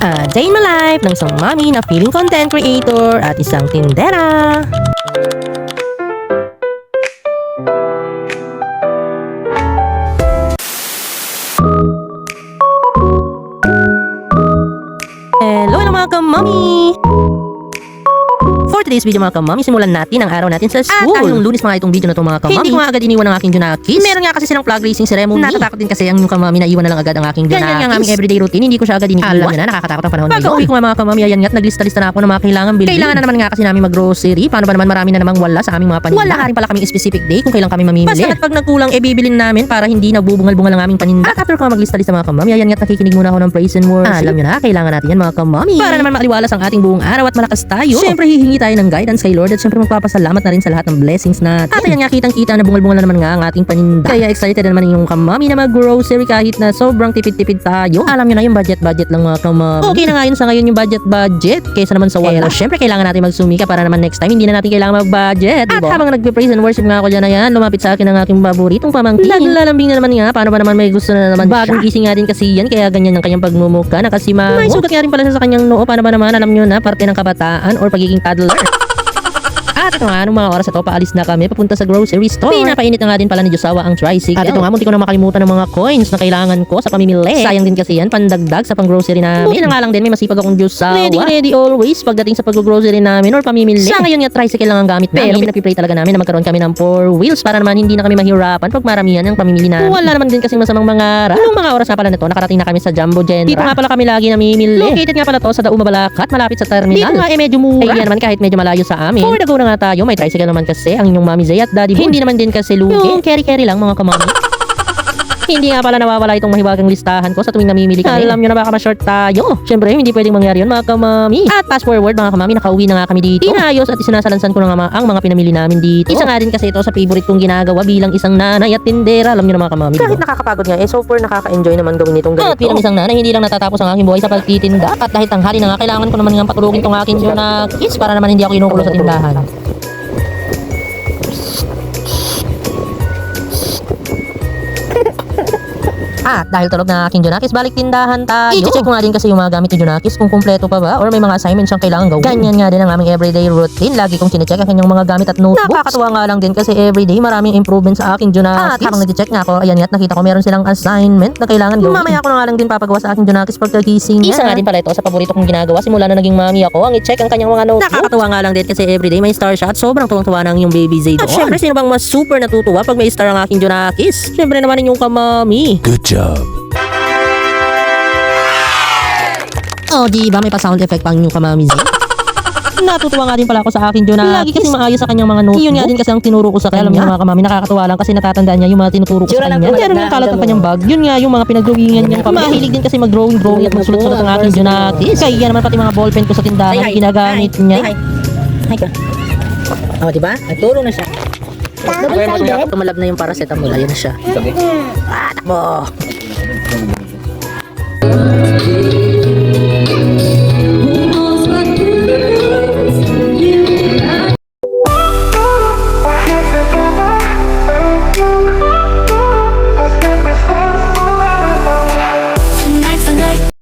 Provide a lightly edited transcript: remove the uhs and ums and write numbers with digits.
Day in my life ng isang mommy na feeling content creator at isang tindera. Hello mga ka-mommy! For today's video mga ka-mommy, simulan natin ang araw natin sa school. At yung Lunes mga itong video na itong mga ka-mommy. Hindi ko nga agad iniwan ang aking Junakis. Meron nga kasi silang flag racing ceremony. Natatakot din kasi ang yung ka-mommy na iwan na lang agad ang aking Junakis. Ganyan nga ang aming everyday routine, hindi ko siya agad iniiwan. Alam nyo na, nakakatakot ang panahon ngayon. Pagka-uwi ko nga mga ka-mommy, ayan nga't naglista-lista na ako ng mga kailangan bilhin. Kailangan na naman nga kasi namin mag-grocery. Paano ba naman marami na namang wala sa aming mga paninda. Wala nga rin pala kaming specific day kung kailan kami mamimili. Basta pag nagkulang, bibilin namin para hindi nagbubungal-bungal ang aming paninda. At after ko maglista-lista mga ka-mommy, ayan nga't nakikinig muna ako ng praise and worship. Alam nyo na, kailangan natin yan mga ka-mommy. Para naman makaliwalas ang ating buong araw at malakas tayo. Siyempre hihingi tayo ng guidance kay Lord at siyempre magpapasalamat na rin sa lahat ng blessings natin. At ayan nga kitang-kita na bungal-bungal na naman nga ang ating paninda. Kaya excited na naman yung ka-mommy na mag-grocery kahit na sobrang tipid-tipid tayo. Alam nyo na yung budget lang mga ka-mommy. Okay na nga yun sa ngayon yung budget kaysa naman sa wala. Siyempre kailangan natin magsumika para naman next time hindi na natin kailangan mag-budget. At habang nagpe-praise and worship nga ako dyan ayan, lumapit sa akin ang aking paboritong pamangkin. Naglalambing na naman nga, paano ba naman may gusto na naman bagong gising nga din kasi yan, kaya ganyan ang kanyang pagmumuka na kasi may sugat nga rin pala sa kanyang noo. Paano ba naman, alam nyo na, parte ng kabataan or pagiging toddler. At ito nga, nung mga oras na to, paalis na kami papunta sa grocery store. Pinapainit na nga din pala ni Josawa ang tricycle. At ito nga, munti ko na makalimutan ng mga coins na kailangan ko sa pamimili. Sayang din kasi yan, pandagdag sa pang-grocery namin. Buti na nga lang din, may masipag akong Josawa. Ready always pagdating sa pag-grocery namin or pamimili. Sa ngayon nga, tricycle lang ang gamit namin. Pero pinapipray talaga namin na magkaroon kami ng 4 wheels para naman hindi na kami mahirapan pag maramihan ang pamimili namin. Wala naman din kasing masamang mangarap. Nung mga oras na pala nito, nakarating na kami sa Jumbo General. Dito nga pala kami lagi namimili. Located nga pala to sa Dauma Balakat, malapit sa terminal. Dito nga medyo mura. Ay, naman kahit medyo malayo sa amin. For the go na nga tayo, may tricycle naman kasi ang inyong Mami Zay at Daddy Boy. Hindi naman din kasi lugi. Yung carry lang mga kamami. Hindi nga pala nawawala itong mahiwagang listahan ko sa tuwing namimili kami. Alam nyo na baka ma-short tayo. Siyempre, hindi pwedeng mangyari yun mga kamami. At fast forward mga kamami, nakauwi na nga kami dito. Inayos at isinasalansan ko na nga ang mga pinamili namin dito. Isa nga din kasi ito sa favorite kong ginagawa bilang isang nanay at tindera. Alam nyo na mga kamami. Kahit nakakapagod nga, so far nakaka-enjoy naman gawin itong ganito. At bilang isang nanay, hindi lang natatapos ang aking buhay sa pagtitinda. At dahil tanghali na nga, kailangan ko naman nga patulugin tong aking Junakis para naman hindi ako kinukulo sa tindahan. At dahil tulog na aking Junakis, balik tindahan tayo. I-check ko nga din kasi yung mga gamit ni Junakis kung kumpleto pa ba or may mga assignments siyang kailangan gawin. Ganyan nga din ang aming everyday routine. Lagi kong chinecheck ang kanyang mga gamit at notebooks. Nakakatuwa nga lang din kasi everyday maraming improvements sa aking Junakis. At habang nag-check nga ako, ayan nga, nakita ko meron silang assignment na kailangan gawin. Mamaya ko na nga lang din papagawa sa aking Junakis pagkagising niya. Isa nga din pala ito sa paborito kong ginagawa simula na naging mami ako, ang i-check ang kanyang mga notebooks. Nakakatuwa nga lang din kasi everyday may star siya at sobrang tuwang-tuwa na yung baby Zay doon. At syempre, sino bang mas super natutuwa pag may star ang aking Junakis? Syempre naman yung kamami. Good job. Oh, di ba may pa-sound effect pang yung kamami Zay? Natutuwa nga din pala ako sa akin Junakis. Lagi kasing maayos sa kanyang mga notebook. Yun nga din kasi ang tinuro ko sa kanya. Alam niyo mga kamami, nakakatuwa lang kasi natatandaan niya yung mga tinuturo ko sa kanya. Meron yung kalat ng kanyang bag. Yun nga yung mga pinag-drawingan niya. Mahilig din kasi mag-drawing at magsulat-sulat ang aking Junakis. Kaya naman pati mga ballpen ko sa tindahan ay ginagamit niya. Hi ka. Oh, di ba? Nagturo na siya. Tumalab na yung paracetamol. Ayun na siya. Sabi. Takbo.